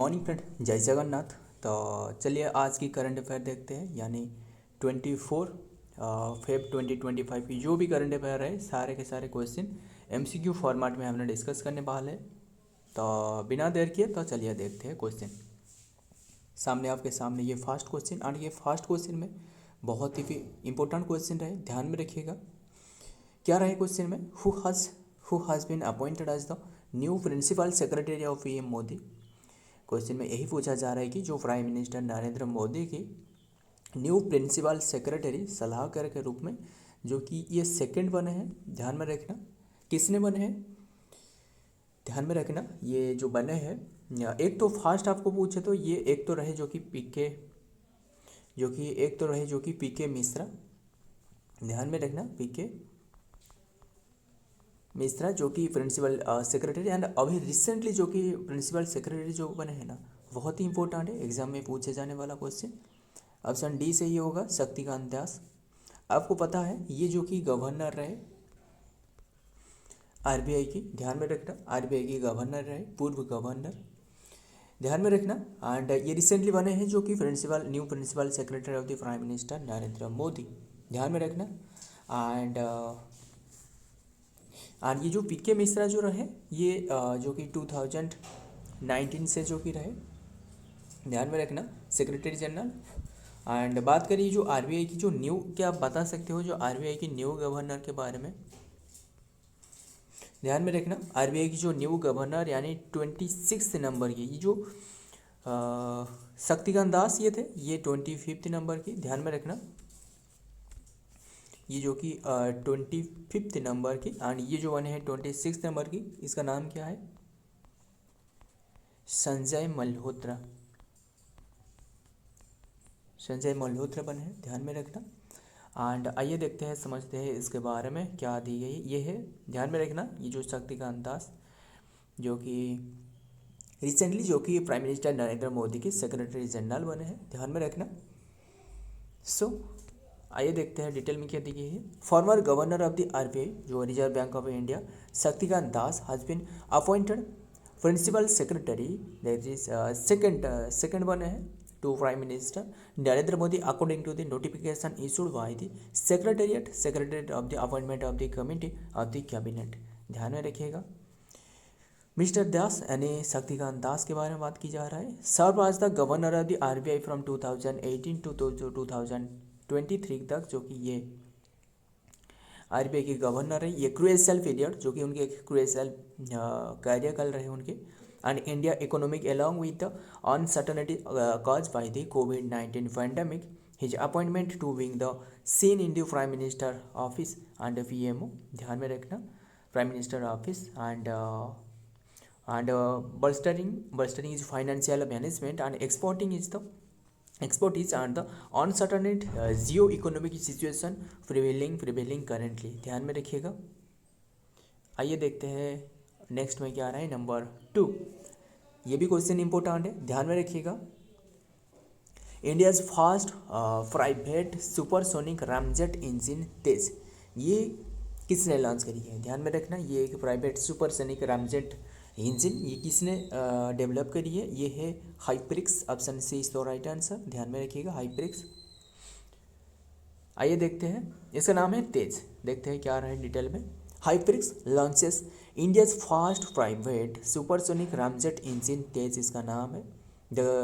Morning friend, जय जगन्नाथ। तो चलिए आज की करंट अफेयर देखते हैं, यानी 24 फेब 2025 की जो भी करंट अफेयर है सारे के सारे क्वेश्चन एमसीक्यू फॉर्मेट में हमने डिस्कस करने वाले हैं। तो बिना देर किए तो चलिए देखते हैं क्वेश्चन। सामने आपके सामने ये फर्स्ट क्वेश्चन, और ये फर्स्ट क्वेश्चन में बहुत ही इंपॉर्टेंट क्वेश्चन रहे, ध्यान में रखिएगा। क्या रहे क्वेश्चन में, who has been appointed as the new principal secretary of PM Modi. Question में यही पूछा जा रहा है कि जो प्राइम मिनिस्टर नरेंद्र मोदी की न्यू प्रिंसिपल सेक्रेटरी सलाहकार के रूप में जो कि ये सेकंड बने हैं, ध्यान में रखना किसने बने हैं, ध्यान में रखना ये जो बने हैं। एक तो फर्स्ट आपको पूछे तो ये एक तो रहे जो कि पीके मिश्रा, ध्यान में रखना पीके मिश्रा जो कि प्रिंसिपल सेक्रेटरी, एंड अभी रिसेंटली जो कि प्रिंसिपल सेक्रेटरी जो बने हैं ना, बहुत ही इंपॉर्टेंट है, एग्जाम में पूछे जाने वाला क्वेश्चन। ऑप्शन डी सही होगा, शक्तिकांत दास। आपको पता है ये जो कि गवर्नर रहे आरबीआई की, ध्यान में रखना आरबीआई की गवर्नर रहे, पूर्व गवर्नर, ध्यान में रखना। एंड ये रिसेंटली बने हैं जो कि new principal secretary of the prime minister Narendra Modi, ध्यान में रखना। एंड और ये जो पीके मिश्रा जो रहे ये जो कि 2019 से जो कि रहे, ध्यान में रखना सेक्रेटरी जनरल। एंड बात करिए जो आरबीआई की जो न्यू, क्या आप बता सकते हो जो आरबीआई की न्यू गवर्नर के बारे में, ध्यान में रखना आरबीआई की जो न्यू गवर्नर यानी 26 नंबर की, ये जो शक्तिकांत दास ये थे, ये 25 नंबर की, ध्यान में रखना ये जो कि 25 नंबर की। एंड ये जो बने हैं 26 नंबर की, इसका नाम क्या है, संजय मल्होत्रा, संजय मल्होत्रा बने हैं, ध्यान में रखना। एंड आइए देखते हैं, समझते हैं इसके बारे में क्या दी गई ये है, ध्यान में रखना ये जो शक्तिकांत दास जो कि रिसेंटली जो कि प्राइम मिनिस्टर नरेंद्र मोदी के सेक्रेटरी जनरल बने हैं, ध्यान में रखना। सो आइए देखते हैं डिटेल में क्या दी गई है। Former governor of the RBI जो reserve bank of India Shaktikanta Das has been appointed principal secretary, that is second बने हैं to prime minister Narendra Modi according to the notification issued by the secretariat of the appointment of the committee of the cabinet, ध्यान में रखिएगा। Mister दास यानी शक्तिकांत दास के बारे में बात की जा रहा है। Served as the governor of the RBI from 2018 to 2023 तक, जो कि ये आरबीआई के गवर्नर है। ये क्रूशियल पीरियड जो कि उनके क्रूशियल कार्यकाल रहे उनके। And India economic along with the uncertainty cause by the कोविड-19 pandemic, his appointment to wing the scene in the prime minister office and PMO, ध्यान में रखना prime minister office. And bolstering is financial management and expertise and the uncertain geo-economic situation prevailing currently, ध्यान में रखिएगा। आइए देखते हैं next में क्या आ रहा है, नंबर 2। ये भी क्वेश्चन इंपॉर्टेंट है, ध्यान में रखिएगा। India's first private supersonic ramjet engine Tez, ये किसने लॉन्च करी है, ध्यान में रखना। ये एक प्राइवेट सुपरसोनिक रामजेट इंजन ये किसने डेवलप करी है, ये है Hyprix. Option C is the right answer, ध्यान में रखिएगा हाइप्रिक्स। आइए देखते हैं, इसका नाम है तेज, देखते हैं क्या रहा है डिटेल में। Hyprix launches India's first private supersonic ramjet engine Tez, इसका नाम है।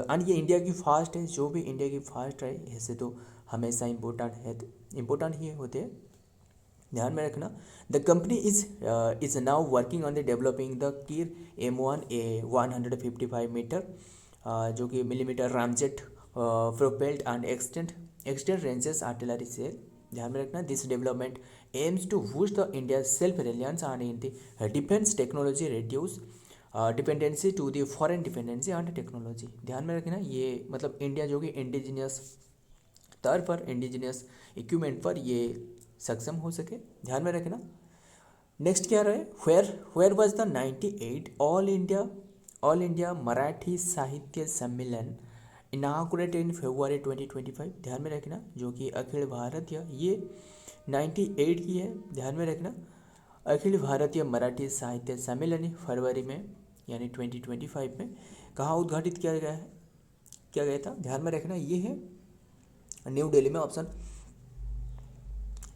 एंड ये इंडिया की फास्ट है, जो भी इंडिया की फास्ट है ऐसे तो हमेशा इम्पोर्टेंट ही होते हैं, ध्यान में रखना। The company is now working on the developing the keer M1 A 155 metre जो कि millimetre ramjet propelled and extend ranges artillery shell, ध्यान में रखना। This development aims to boost the India self reliance and in the defence technology, reduce dependency to the foreign dependency and technology, ध्यान में रखना। ये मतलब इंडिया जो कि इंडिजिनियस तौर पर, इंडिजिनियस इक्विपमेंट पर ये सक्षम हो सके, ध्यान में रखना। नेक्स्ट क्या रहे, where was the 98 all India Marathi Sahitya Sammelan inaugurate in February 2025, ध्यान में रखना। जो कि अखिल भारतीय, ये 98 की है, ध्यान में रखना। अखिल भारतीय मराठी साहित्य सम्मेलन फरवरी में यानी 2025 में कहाँ उद्घाटित किया गया था, ध्यान में रखना ये है न्यू दिल्ली में। Option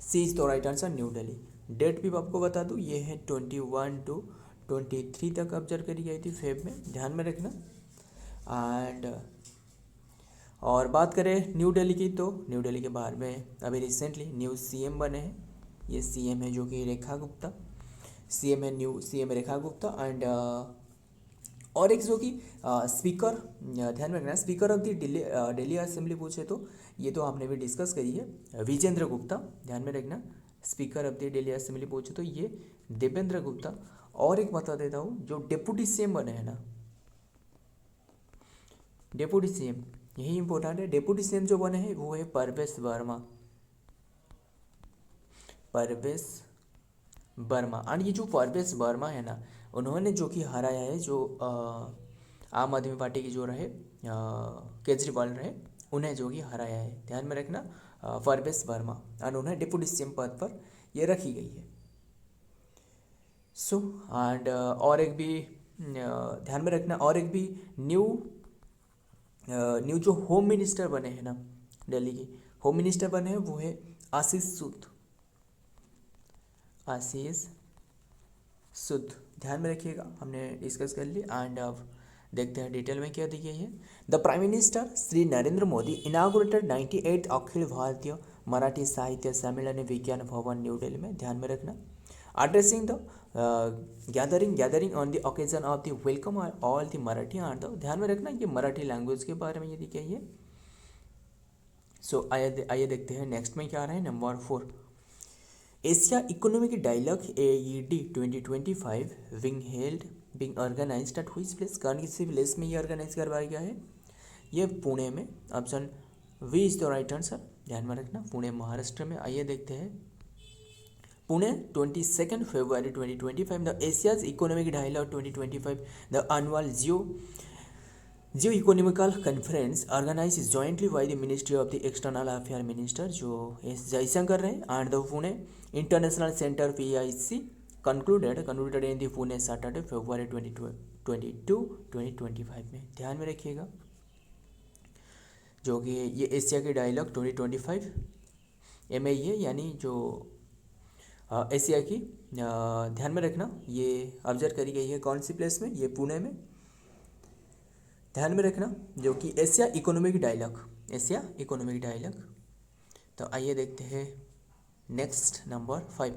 C is the right answer, New Delhi. Date भी आपको बता दूँ, ये है 21 to 23 तक ऑब्जर्व करी गई थी फेब में, ध्यान में रखना। एंड और बात करें न्यू दिल्ली की, तो न्यू दिल्ली के बाहर में अभी रिसेंटली न्यू सीएम बने हैं। ये सीएम है जो कि रेखा गुप्ता, सीएम है, new CM Rekha Gupta. And और एक जो कि स्पीकर, ध्यान में रखना, speaker of the Delhi assembly पूछे तो ये तो आपने भी डिस्कस करी है, विजेंद्र गुप्ता, ध्यान में रखना। Speaker of the Delhi assembly पूछे तो ये देवेंद्र गुप्ता। और एक बता देता हूँ, जो डेप्यूटी सीएम बने हैं ना, डेप्यूटी सीएम, यही इंपॉर्टेंट है, डेप्यूटी सीएम जो बने हैं वो है परवेश वर्मा, परवेश वर्मा। एंड ये जो परवेश वर्मा है ना, उन्होंने जो कि हराया है जो आम आदमी पार्टी की जो रहे केजरीवाल रहे, उन्हें जो कि हराया है, ध्यान में रखना, परवेश वर्मा। एंड उन्हें डिप्टी सीएम पद पर ये रखी गई है। सो एंड और एक भी ध्यान में रखना, और एक भी न्यू जो होम मिनिस्टर बने हैं ना, दिल्ली के होम मिनिस्टर बने हैं वो है आशीष सूद, आशीष सूद, ध्यान में रखिएगा, हमने डिस्कस कर ली। एंड अब देखते हैं डिटेल में क्या दी गई है। The prime minister Shri Narendra Modi inaugurated 98 Akhil Bharatiya Marathi Sahitya सम्मेलन विज्ञान भवन न्यू दिल्ली में, ध्यान में रखना। Addressing the gathering on the occasion of the welcome all the Marathi and the, ध्यान में रखना ये मराठी लैंग्वेज के बारे में ये दी गई है। सो आइए देखते हैं नेक्स्ट में क्या आ रहा है। Number 4, Asia economic dialogue AED 2025 being organised at which place, कौन सी प्लेस में ये ऑर्गेनाइज करवाया गया है, ये पुणे में। Option V is the right answer, ध्यान में रखना, पुणे महाराष्ट्र में। आइए देखते हैं Pune 22 February 2025 the Asia's economic dialogue 2025 the annual geo economical conference organise jointly by the ministry of the external affair minister जो एस जयशंकर रहे, and the Pune international centre PIC concluded in the Pune Saturday February 22 2025 में, ध्यान में रखिएगा। जो कि ये Asia के डायलॉग 2025 MAE है, यानी जो एशिया की, ध्यान में रखना, ये ऑब्जर्व करी गई है कौन सी प्लेस में, ये पुणे में, ध्यान में रखना, जो कि एशिया इकोनॉमिक डायलॉग। तो आइए देखते हैं next number 5,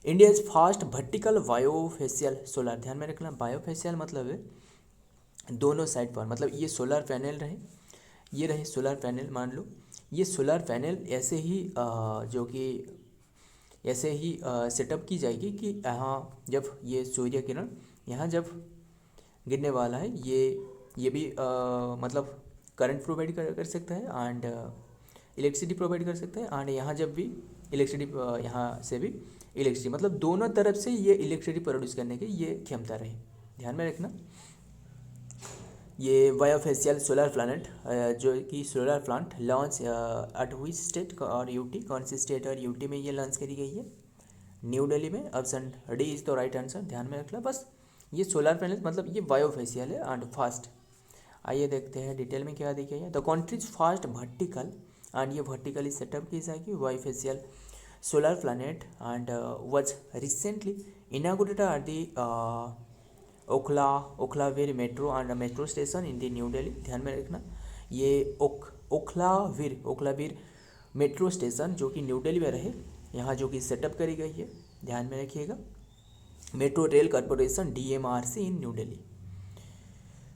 India's first vertical bifacial solar, ध्यान में रखना, बायोफेशियल मतलब है दोनों साइड पर, मतलब ये सोलर पैनल रहे, ये रहे सोलर पैनल, मान लो ये सोलर पैनल ऐसे ही जो कि ऐसे ही सेटअप की जाएगी कि यहाँ जब ये सूर्य किरण यहाँ जब गिरने वाला है, ये भी मतलब करंट प्रोवाइड कर सकता है एंड इलेक्ट्रिसिटी प्रोवाइड कर सकता है। एंड यहाँ जब भी इलेक्ट्रिसिटी, यहाँ से भी इलेक्ट्रिसिटी, मतलब दोनों तरफ से ये इलेक्ट्रिसिटी प्रोड्यूस करने की ये क्षमता रहे, ध्यान में रखना। ये बायोफेशियल सोलर प्लांट जो कि solar plant launch at which state और यूटी, कौन सी स्टेट और यूटी में ये लॉन्च करी गई है, न्यू दिल्ली में। Option D is the right answer, ध्यान में रखना। बस ये सोलर पैनल मतलब ये बायोफेशियल है एंड फास्ट। आइए देखते हैं डिटेल में क्या दिया है। The country's first vertical, and ये वर्टिकली सेटअप की जाएगी bifacial solar planet and was recently inaugurated at the Okhla Vihar metro and metro station in the New Delhi, ध्यान में रखना। ये ओखलावीर मेट्रो स्टेशन जो कि न्यू दिल्ली में रहे, यहाँ जो कि सेटअप करी गई है, ध्यान में रखिएगा। Metro rail corporation DMRC in new Delhi.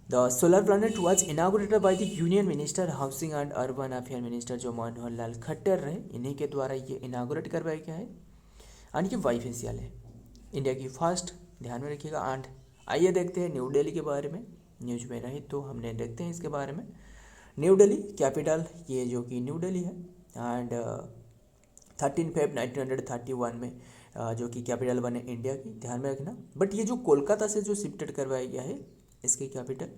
The solar planet was inaugurated by the union minister housing and urban affair minister जो मनोहर लाल खट्टर रहे, इन्हीं के द्वारा ये इनागुरेट करवाया गया है। एंड ये बायोफेशियल है, इंडिया की फर्स्ट, ध्यान में रखिएगा। एंड आइए देखते हैं न्यू दिल्ली के बारे में, न्यूज में रहे तो हमने देखते हैं इसके बारे में। न्यू दिल्ली कैपिटल ये जो कि न्यू दिल्ली है, एंड 13 Feb 1931 में जो कि कैपिटल बने इंडिया की, ध्यान में रखना। बट ये जो कोलकाता से जो शिफ्टेड करवाया गया है, इसकी कैपिटल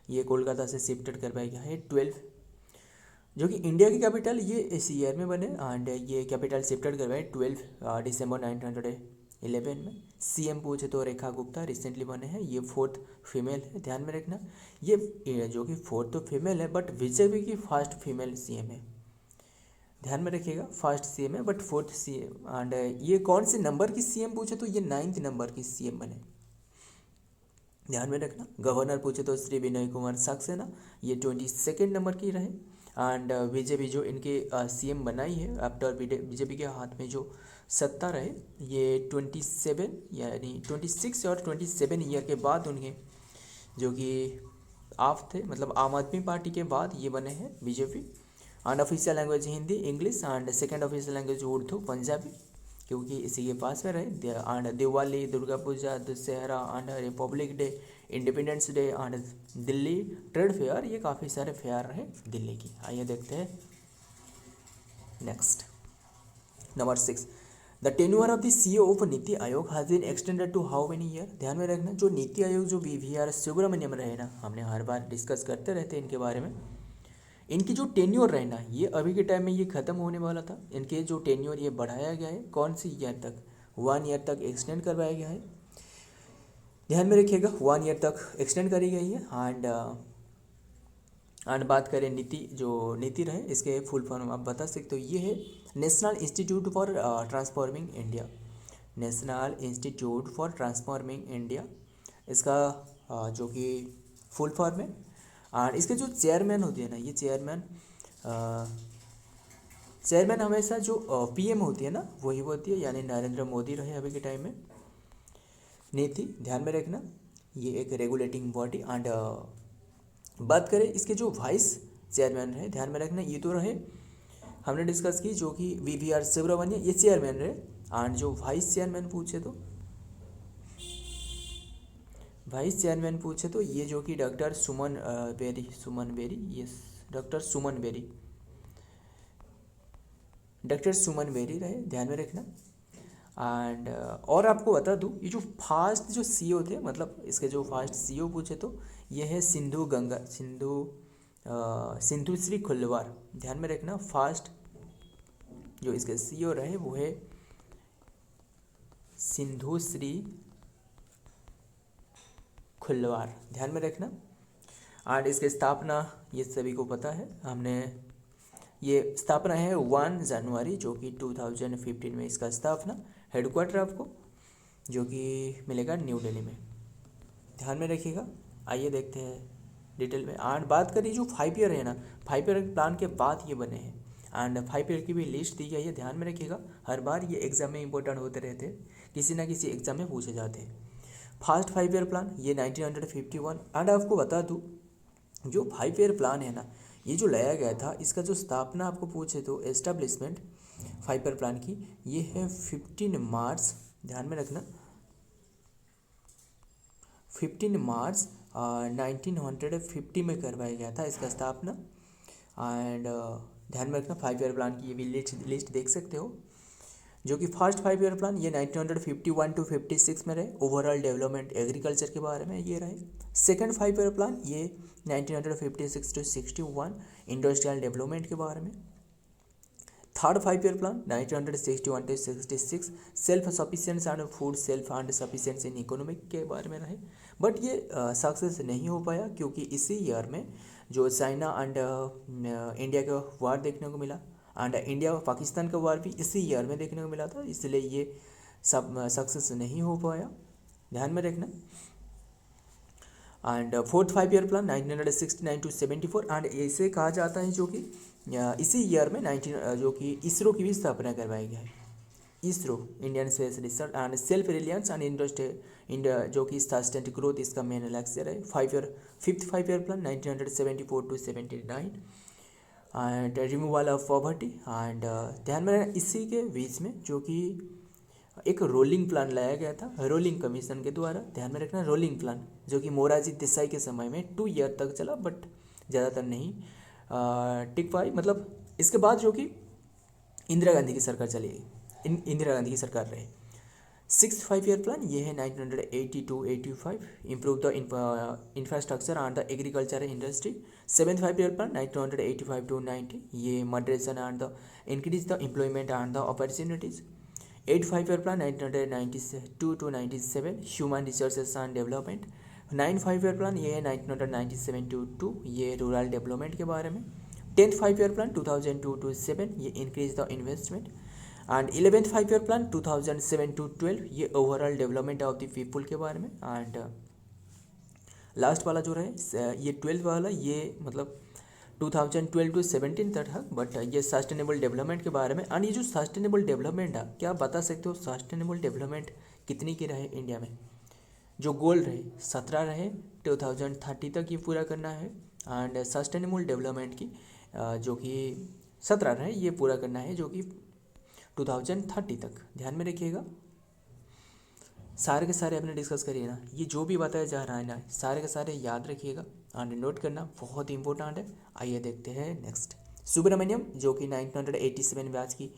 ये कोलकाता से शिफ्टेड करवाया गया है 12, जो कि इंडिया की कैपिटल ये इस ईयर में बने, एंड ये कैपिटल शिफ्टेड करवाए 12 दिसंबर 2011 में। सीएम पूछे तो रेखा गुप्ता रिसेंटली बने हैं, ये 4th फीमेल है, ध्यान में रखना। ये जो कि 4th तो फीमेल है बट बीजेपी की फर्स्ट फीमेल सीएम है, ध्यान में रखिएगा, फर्स्ट सीएम है बट 4th सीएम। एंड ये कौन से नंबर की सीएम पूछे तो ये 9th नंबर की सीएम बने, ध्यान में रखना। गवर्नर पूछे तो श्री विनय कुमार सक्सेना, ये 22nd नंबर की रहे। एंड बीजेपी जो इनके सीएम बनाई है आफ्टर बीजेपी के हाथ में जो सत्ता रहे, ये 27 यानी 26 और 27 ईयर के बाद उन्हें जो कि आप थे, मतलब आम आदमी पार्टी के बाद ये बने हैं BJP. And official language Hindi, English, and second official language Urdu, Punjabi, क्योंकि इसी के पास में रहे। And Diwali, Durga Puja, Dussehra, and republic day, independence day, and Delhi trade fair, ये काफ़ी सारे फेयर रहे दिल्ली की। आइए देखते हैं next. Number 6, the tenure of the CEO of NITI Aayog has been extended to how many year. ध्यान में रखना, जो नीति आयोग जो वी.वी.आर. सुब्रमण्यम रहे ना, हमने हर बार डिस्कस करते रहते हैं इनके बारे में। इनकी जो टेन्योर रहना, ये अभी के टाइम में ये ख़त्म होने वाला था। इनके जो टेन्योर ये बढ़ाया गया है, कौन सी ईयर तक, 1 ईयर तक एक्सटेंड करवाया गया है, ध्यान में रखिएगा, 1 ईयर तक एक्सटेंड करी गई है। एंड बात करें नीति रहे, इसके फुल फॉर्म आप बता सकते हो, ये है national institute for transforming India, national institute for transforming India, इसका जो कि फुल फॉर्म है। और इसके जो चेयरमैन होते हैं ना, ये चेयरमैन हमेशा जो पीएम होती है ना, वही होती है, यानी नरेंद्र मोदी रहे अभी के टाइम में। नीति ध्यान में रखना, ये एक रेगुलेटिंग बॉडी। एंड बात करें इसके जो वाइस चेयरमैन रहे, ध्यान में रखना, ये तो रहे हमने डिस्कस की, जो कि वी.वी.आर. सुब्रमण्यम, ये चेयरमैन रहे। एंड जो वाइस चेयरमैन पूछे तो ये जो कि डॉक्टर सुमन बेरी रहे, ध्यान में रखना। एंड और आपको बता दूँ, ये जो फास्ट जो सीईओ थे, मतलब इसके जो फास्ट सीईओ पूछे तो ये है सिंधु श्री खुल्लवार, ध्यान में रखना। फास्ट जो इसके सीईओ रहे वो है सिंधु श्री खुल्लवार, ध्यान में रखना। एंड इसकी स्थापना ये सभी को पता है, हमने ये स्थापना है 1 जनवरी जो कि 2015 में इसका स्थापना। हेडक्वार्टर आपको जो कि मिलेगा न्यू दिल्ली में, ध्यान में रखिएगा। आइए देखते हैं डिटेल में। एंड बात करिए जो 5 ईयर है ना, 5 ईयर प्लान के बाद ये बने हैं। एंड 5 ईयर की भी लिस्ट दी गई है, ध्यान में रखिएगा। हर बार ये एग्जाम में इंपॉर्टेंट होते रहते हैं, किसी ना किसी एग्जाम में पूछे जाते हैं। फर्स्ट 5 ईयर प्लान ये 1951। एंड आपको बता दूँ, जो 5 ईयर प्लान है ना, ये जो लाया गया था, इसका जो स्थापना आपको पूछे तो एस्टेब्लिशमेंट 5 ईयर प्लान की, ये है 15 मार्च, ध्यान में रखना, 15 मार्च 1950 में करवाया गया था इसका स्थापना। एंड ध्यान में रखना, 5 ईयर प्लान की ये भी लिस्ट देख सकते हो, जो कि फर्स्ट 5 ईयर प्लान ये 1951 to 56 में रहे, ओवरऑल डेवलपमेंट एग्रीकल्चर के बारे में ये रहे। सेकंड 5 ईयर प्लान ये 1956 to 61 इंडस्ट्रियल डेवलपमेंट के बारे में। Third 5 year plan 1961 to 66 self sufficiency and food self and sufficiency in economic के बारे में रहे। बट ये सक्सेस नहीं हो पाया, क्योंकि इसी ईयर में जो चाइना एंड इंडिया का वार देखने को मिला, एंड इंडिया और पाकिस्तान का वार भी इसी ईयर में देखने को मिला था, इसलिए ये सब सक्सेस नहीं हो पाया, ध्यान में रखना। And fourth 5 year plan 1969 to 74। And इसे कहा जाता है जो कि इसी ईयर में जो कि इसरो की भी स्थापना करवाई गई है। ISRO Indian space research and self reliance and industry जो कि सस्टेन्ड ग्रोथ इसका मेन लक्ष्य है। Fifth 5 year plan 1974 to 79 and removal of poverty. And ध्यान में रखना, इसी के बीच में जो कि एक रोलिंग प्लान लाया गया था, रोलिंग कमीशन के द्वारा, ध्यान में रखना, रोलिंग प्लान जो कि मोरारजी देसाई के समय में 2 ईयर तक चला, बट ज़्यादातर नहीं टिक पाई। मतलब इसके बाद जो कि इंदिरा गांधी की सरकार चली गई, इंदिरा गांधी की सरकार रही। सिक्स 5 ईयर प्लान ये है 1980 to 85 improve the infrastructure and the agriculture industry. Seventh 5 year plan 1985 to 90 ये moderation and the increase the employment and the opportunities. Eight 5 year plan 1992 to 97 human resources and development. 9 5 year plan ये है 1997 to 2 ये rural development के बारे में। 10th 5 year plan 2002 to 7 ये increase the investment. And 11th 5 year plan 2007 to 12 ये overall development of the people के बारे में। एंड लास्ट वाला जो रहे ये 12th वाला ये मतलब 2012 टू 17 तक है, बट ये सस्टेनेबल डेवलपमेंट के बारे में। एंड ये जो सस्टेनेबल डेवलपमेंट है, क्या आप बता सकते हो सस्टेनेबल डेवलपमेंट कितनी की रहे इंडिया में? जो गोल रहे 17 रहे, 2030 तक ये पूरा करना है। एंड सस्टेनेबल डेवलपमेंट की जो कि 17 रहे ये पूरा करना है, जो कि 2030 तक। ध्यान में रखिएगा, सारे के सारे अपने डिस्कस करिए ना, ये जो भी बताया जा रहा है ना सारे के सारे याद रखिएगा एंड नोट करना, बहुत इंपॉर्टेंट है। आइए देखते हैं नेक्स्ट। सुब्रमण्यम जो कि 1987 बैच की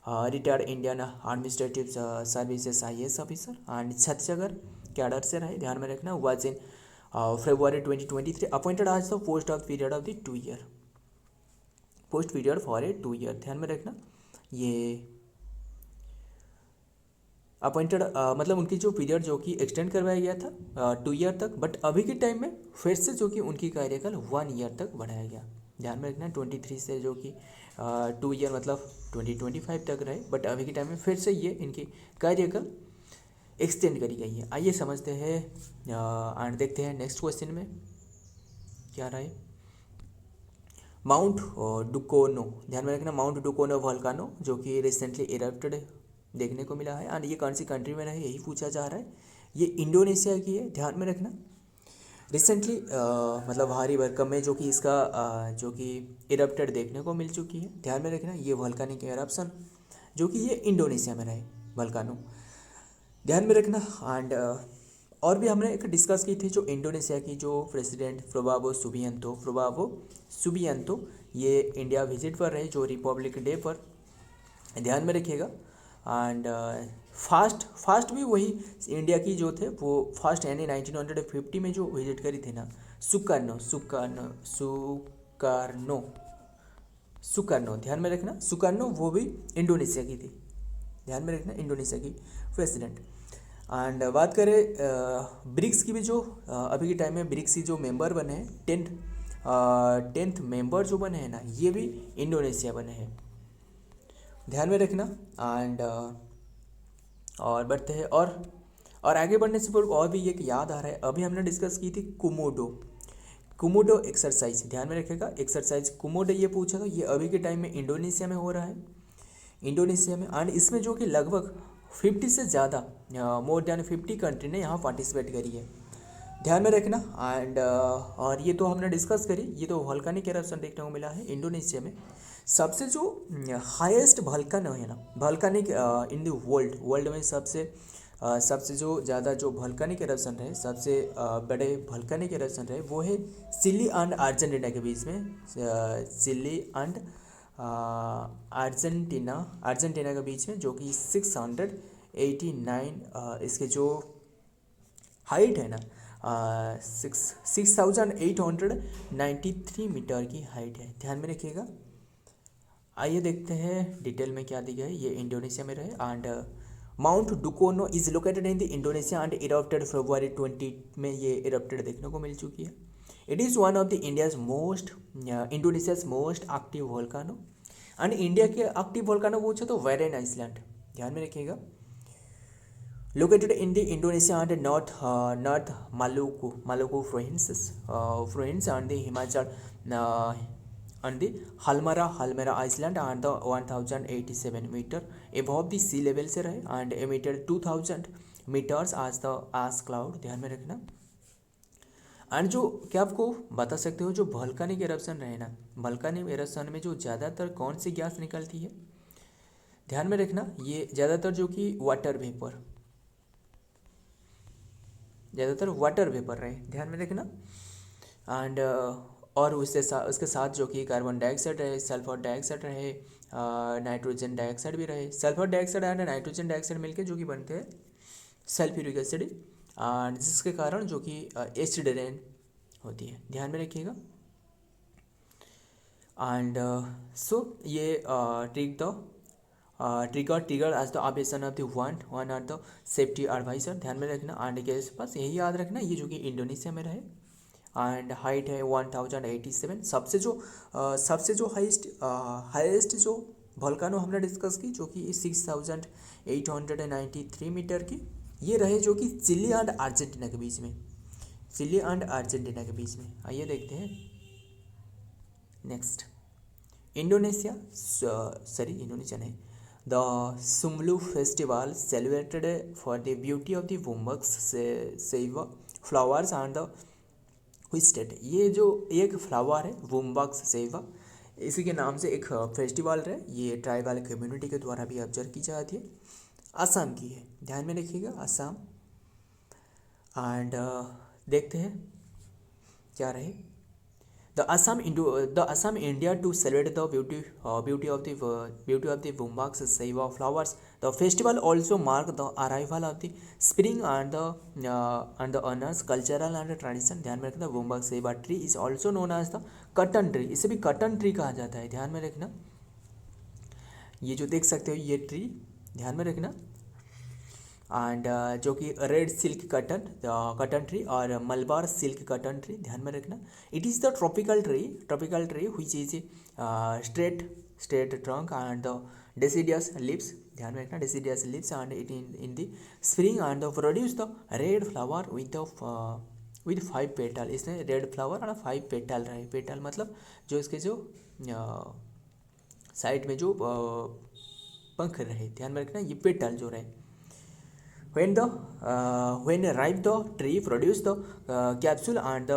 retired Indian administrative services IAS officer. And Chhattisgarh cadre से रहे, ध्यान में रखना। वाज इन February 2023 अपॉइंटेड आज the post of period of the 2 year, post period for a 2 year. ध्यान में रखना ये अपॉइंटेड मतलब उनकी जो पीरियड जो कि एक्सटेंड करवाया गया था 2 ईयर तक, बट अभी के टाइम में फिर से जो कि उनकी कार्यकाल 1 ईयर तक बढ़ाया गया। ध्यान में रखना 23 से जो कि 2 ईयर मतलब 2025 तक रहे, बट अभी के टाइम में फिर से ये इनकी कार्यकाल एक्सटेंड करी गई है। आइए समझते हैं एंड देखते हैं नेक्स्ट क्वेश्चन में क्या रहा है। माउंट डुकोनो, ध्यान में रखना माउंट डुकोनो वोल्केनो जो कि रिसेंटली इरप्टेड देखने को मिला है। एंड ये कौन सी कंट्री में रहा है यही पूछा जा रहा है। ये इंडोनेशिया की है, ध्यान में रखना। रिसेंटली मतलब भारी भरकम में जो कि इसका जो कि इरप्टेड देखने को मिल चुकी है। ध्यान में रखना ये वोल्केनिक एरप्शन जो कि ये इंडोनेशिया में रहे वोल्केनो, ध्यान में रखना। एंड और भी हमने एक डिस्कस की थी जो इंडोनेशिया की जो प्रेसिडेंट प्रबावो सुबियांतो ये इंडिया विजिट पर रहे जो रिपब्लिक डे पर, ध्यान में रखिएगा। एंड फास्ट भी वही इंडिया की जो थे वो फास्ट यानी 1950 में जो विजिट करी थी ना सुकार्नो, ध्यान में रखना सुकार्नो वो भी इंडोनेशिया की थी, ध्यान में रखना इंडोनेशिया की प्रेसिडेंट। एंड बात करें ब्रिक्स की भी जो अभी के टाइम में ब्रिक्स की जो मेंबर बने हैं 10th मेंबर जो बने हैं ना ये भी इंडोनेशिया बने हैं, ध्यान में रखना। एंड और बढ़ते हैं और आगे बढ़ने से पूर्व और भी एक याद आ रहा है, अभी हमने डिस्कस की थी कुमोडो एक्सरसाइज, ध्यान में रखेगा एक्सरसाइज कुमोडो ये पूछा था, ये अभी के टाइम में इंडोनेशिया में हो रहा है, इंडोनेशिया में। एंड इसमें जो कि लगभग 50 से ज़्यादा मोर देन 50 कंट्री ने यहाँ पार्टिसिपेट करी है, ध्यान में रखना। एंड और ये तो हमने डिस्कस करी, ये तो वोल्केनिक एरप्शन देखने को मिला है इंडोनेशिया में। सबसे जो हाईएस्ट वोल्केनो है ना वोल्केनिक इन द वर्ल्ड में सबसे जो ज़्यादा जो वोल्केनिक एरप्शन रहे, सबसे बड़े वोल्केनिक एरप्शन रहे वो है चिली एंड अर्जेंटीना के बीच में, चिली एंड अर्जेंटीना के बीच में, जो कि 689 इसके जो हाइट है ना 6893 मीटर की हाइट है, ध्यान में रखिएगा। आइए देखते हैं डिटेल में क्या दी गई है। ये इंडोनेशिया में रहे। And Mount Dukono is located in the Indonesia and erupted February 20 में ये इरप्टेड देखने को मिल चुकी है। It is one of the Indonesia's most active volcano. And India के एक्टिव वोल्केनो पूछे तो वेरेन आइसलैंड, ध्यान में रखिएगा। Located in the Indonesia and North Maluku province and the Himachal and the Halmara Island and the 1087 meter above the sea level से रहे and emitted 2000 meters as the ash cloud, ध्यान में रखना। एंड जो क्या आपको बता सकते हो जो वोल्केनिक एरप्शन रहे ना, वोल्केनिक एरप्शन में जो ज़्यादातर कौन सी गैस निकलती है, ध्यान में रखना ये ज़्यादातर जो कि वाटर वेपर रहे, ध्यान में रखना। एंड और उसके साथ जो कि कार्बन डाइऑक्साइड रहे, सल्फर डाइऑक्साइड रहे, नाइट्रोजन डाइऑक्साइड भी रहे। Sulphur dioxide and nitrogen dioxide मिलकर जो कि बनते हैं सल्फ्यूरिक एसिड, एंड जिसके कारण जो कि एसिड रेन होती है, ध्यान में रखिएगा। एंड सो ये trick the trigger as the objection of the one or the safety adviser, ध्यान में रखना। एंड के पास यही याद रखना, ये जो कि इंडोनेशिया में रहे। एंड हाइट है 1087। सबसे जो हाइस्ट जो वोल्केनो हमने डिस्कस की, जो कि 6893 मीटर की, ये रहे जो कि चिली एंड अर्जेंटीना के बीच में, चिली एंड अर्जेंटीना के बीच में। आइए देखते हैं नेक्स्ट। इंडोनेशिया नहीं, द सुमलू festival celebrated for the beauty of the वुम्बक्स save flowers and the state. ये जो एक फ्लावर है वुम्बक्स सेवा, इसी के नाम से एक फेस्टिवल है। ये ट्राइबल कम्युनिटी के द्वारा भी ऑब्जर्व की जाती है। असम की है, ध्यान में रखिएगा, असम। एंड देखते हैं क्या रहे। The Assam India to celebrate the beauty of the Vumbaks Saiva flowers. The festival also mark the arrival of the spring and the honors cultural and tradition। ध्यान में रखना। Vumbak Saiva tree is also known as the cotton tree, इसे भी cotton tree कहा जाता है, ध्यान में रखना। ये जो देख सकते हो ये ट्री, ध्यान में रखना। एंड जो कि रेड सिल्क कटन ट्री और मलबार सिल्क कटन ट्री, ध्यान में रखना। It is the tropical tree which is straight trunk and the deciduous lips, ध्यान में रखना, deciduous lips. And it in the spring and produce the red flower with 5 petal. इसमें red flower और 5 petal रहे। Petal मतलब जो इसके जो साइड में जो पंख रहे, ध्यान में रखना, ये पेटल जो रहे। when ripe the tree produce the capsule and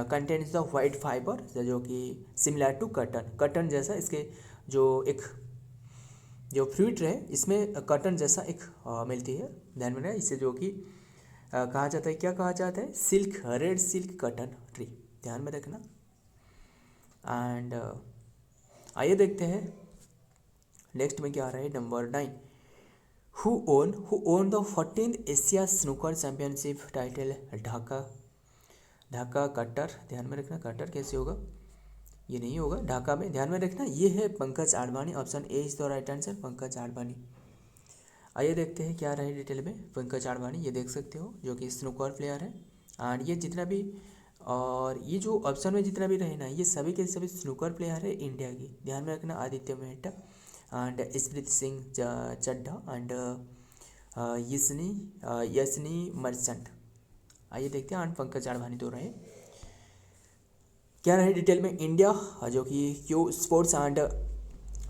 contains the white fiber, जो कि similar to cotton जैसा, इसके जो एक जो फ्रूट रहे इसमें कॉटन जैसा एक मिलती है, ध्यान में रखना। इसे जो कि कहा जाता है, क्या कहा जाता है, silk, red silk cotton tree, ध्यान में रखना। एंड आइए देखते हैं नेक्स्ट में क्या आ रहा है, number 9। Who own the 14th Asia Snooker Championship title? Dhaka cutter, ध्यान में रखना। कटर कैसे होगा, ये नहीं होगा ढाका में, ध्यान में रखना। ये है Pankaj Advani, option A is the right answer, Pankaj Advani. आइए देखते हैं क्या रहे डिटेल में। पंकज आडवाणी ये देख सकते हो, जो कि स्नूकर प्लेयर है। एंड ये जितना भी, और ये जो ऑप्शन में जितना भी रहे ना, ये सभी के सभी स्नूकर प्लेयर है इंडिया की, ध्यान में रखना। आदित्य मेहता एंड स्प्रीत सिंह चड्ढा एंड यसनी मर्चेंट। आइए देखते हैं। एंड पंकज आडवाणी दो रहे। क्या रहे डिटेल में। इंडिया जो कि cue sports and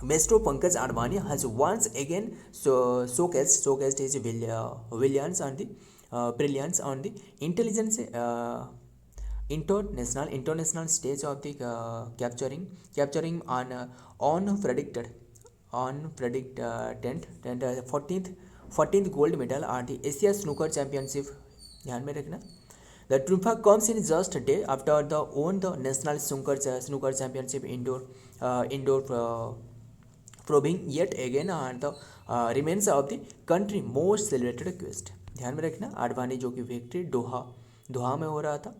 maestro Pankaj Advani has once again showcased his brilliance on the brilliance on the intelligence international stage of the capturing on predicted 14th gold medal at the Asia Snooker Championship, ध्यान में रखना। The trophy comes in just a day after the national snooker championship indoor proving yet again and the remains of the country most celebrated quest, ध्यान में रखना। आडवाणी जो कि victory दोहा में हो रहा था,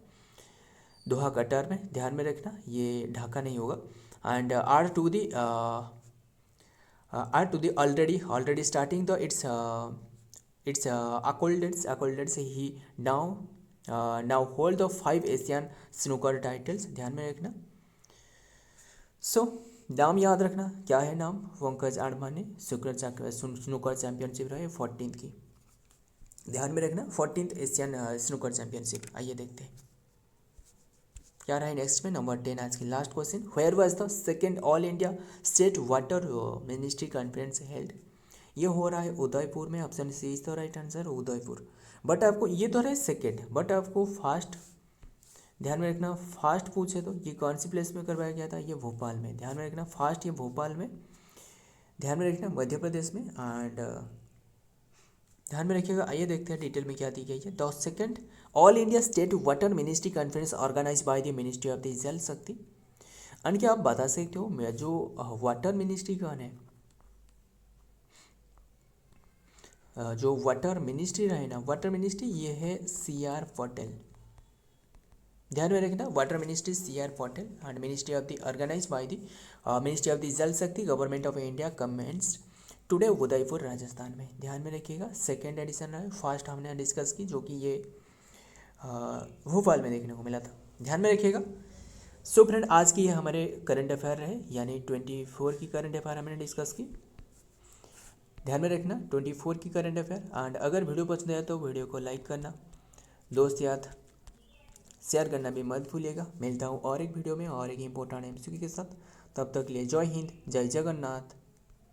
दोहा कतर में, ध्यान में रखना। ये ढाका नहीं होगा। And are to the already starting the its accolades he now hold the 5 Asian snooker titles, ध्यान में रखना। सो नाम याद रखना, क्या है नाम, पंकज आडवाणी, स्नूकर चैंपियनशिप रहे 14th की, ध्यान में रखना, 14th एशियन स्नूकर चैंपियनशिप। आइए देखते हैं क्या रहा है नेक्स्ट में, नंबर 10 आज की last question. Where was the second all India state water ministry conference held? ये हो रहा है उदयपुर में, option C is the right answer, Udaipur. But आपको ये तो रहे सेकेंड, बट आपको फास्ट, ध्यान में रखना, फास्ट पूछे तो ये कौन सी प्लेस में करवाया गया था, ये भोपाल में, ध्यान में रखना। फास्ट ये भोपाल में, ध्यान में रखना, मध्य प्रदेश में। एंड ध्यान में रखिएगा। आइए देखते हैं डिटेल में क्या दी गई है। The second all India state water ministry conference organise by the ministry of the Jal Shakti. And क्या आप बता सकते हो जो वाटर मिनिस्ट्री कौन है, जो वाटर मिनिस्ट्री रहे ना, वाटर मिनिस्ट्री ये है CR पटेल, ध्यान में रखना। Water ministry CR Patel and ministry of the organise by the ministry of the Jal Shakti government of India comments today Udaipur Rajasthan में, ध्यान में रखिएगा। सेकेंड एडिशन है, फर्स्ट हमने डिस्कस की जो कि ये भोपाल में देखने को मिला था, ध्यान में रखिएगा। सो फ्रेंड, आज की ये हमारे करंट अफेयर रहे, यानी 24 की करंट अफेयर हमने डिस्कस की। ध्यान में रखना 24 की करंट अफेयर। एंड अगर वीडियो पसंद आया तो वीडियो को लाइक करना, दोस्त याद शेयर करना भी मत भूलिएगा। मिलता हूँ और एक वीडियो में और एक इम्पोर्टेंट एमसीक्यू के साथ। तब तक के लिए जय हिंद, जय जगन्नाथ।